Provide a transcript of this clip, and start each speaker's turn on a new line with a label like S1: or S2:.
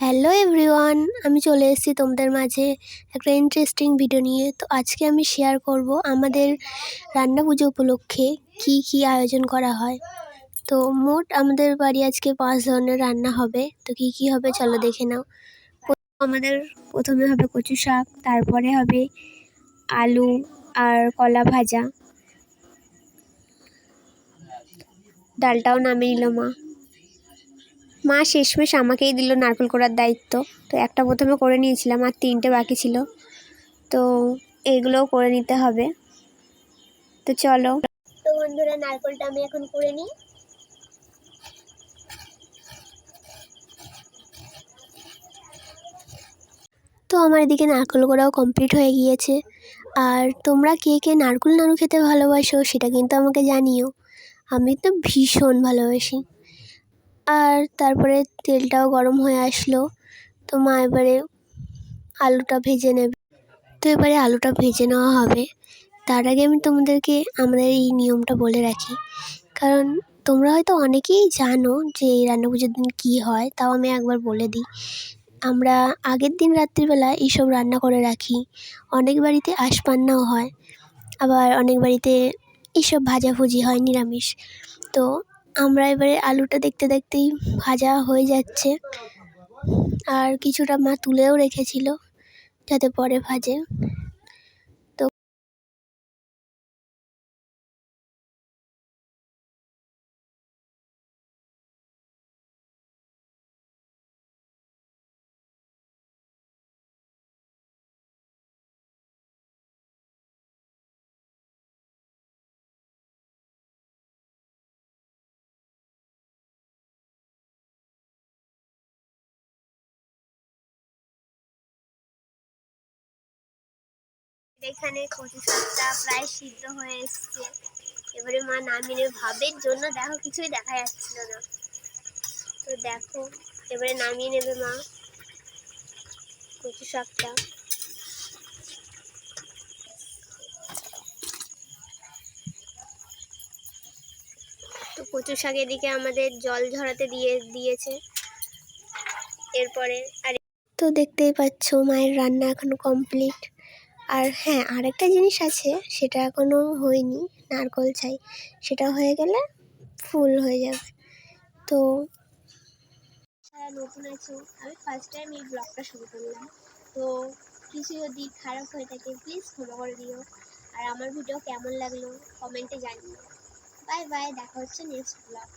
S1: Hello everyone, আমি চলে এসেছি তোমাদের মাঝে একটা ইন্টারেস্টিং ভিডিও নিয়ে। তো আজকে আমি শেয়ার করব আমাদের রান্না পুজো উপলক্ষে কি আয়োজন করা হয়। তো মোট আমাদের বাড়ি আজকে 5 ধরনের রান্না হবে। তো কি হবে চলো দেখে নাও। আমাদের প্রথমে হবে কচু শাক, তারপরে হবে আলু আর কলা ভাজা। ডালটাও নামিয়ে নিল মা শেষমেশ আমাকেই দিল নারকেল করার দায়িত্ব। তো একটা প্রথমে করে নিয়েছিলাম, আর 3টে বাকি ছিল। তো এগুলোও করে নিতে হবে। তো চলো। তো বন্ধুরা, নারকেলটা আমি এখন করে নিই। তো আমার এদিকে নারকেল করাও কমপ্লিট হয়ে গিয়েছে। আর তোমরা কে নারকেল নাড়ু খেতে ভালোবাসো সেটা কিন্তু আমাকে জানিও। আমি তো ভীষণ ভালোবাসি। আর তারপরে তেলটাও গরম হয়ে আসলো। তো মা এবারে আলুটা ভেজে নেবে। তো এবারে আলুটা ভেজে নেওয়া হবে। তার আগে আমি তোমাদেরকে আমাদের এই নিয়মটা বলে রাখি, কারণ তোমরা হয়তো অনেকেই জানো যে এই রান্না পুজোর দিন কী হয়, তাও আমি একবার বলে দিই। আমরা আগের দিন রাত্রিবেলা এইসব রান্না করে রাখি। অনেক বাড়িতে আশপান্নাও হয়, আবার অনেক বাড়িতে এইসব ভাজাভুজি হয় নিরামিষ। তো আমরা এবারে আলুটা দেখতে দেখতেই ভাজা হয়ে যাচ্ছে, আর কিছুটা মা তুলেও রেখেছিল যাতে পরে ভাজে। এখানে কচু শাকটা প্রায় সিদ্ধ হয়ে এসছে। এবারে মা নামিয়ে ভাবের জন্য দেখো কিছুই দেখা যাচ্ছিল না। তো দেখো এবারে নামিয়ে নেবে মা কচু শাকটা। তো কচু শাকের দিকে আমাদের জল ঝরাতে দিয়েছে। এরপরে তো দেখতেই পাচ্ছ মায়ের রান্না এখনো কমপ্লিট। আর হ্যাঁ, আরেকটা জিনিস আছে, সেটা এখনো হয়নি, নারকেল চাই। সেটা হয়ে গেলে ফুল হয়ে যাবে। তো যারা নতুন আছো, আমি ফার্স্ট টাইম এই ব্লগটা শুরু করলাম। তো কিছু যদি খারাপ হয়ে থাকে প্লিজ ক্ষমা করে দিও। আর আমার ভিডিও কেমন লাগলো কমেন্টে জানিও। বাই বাই, দেখা হচ্ছে নেক্সট ব্লগ।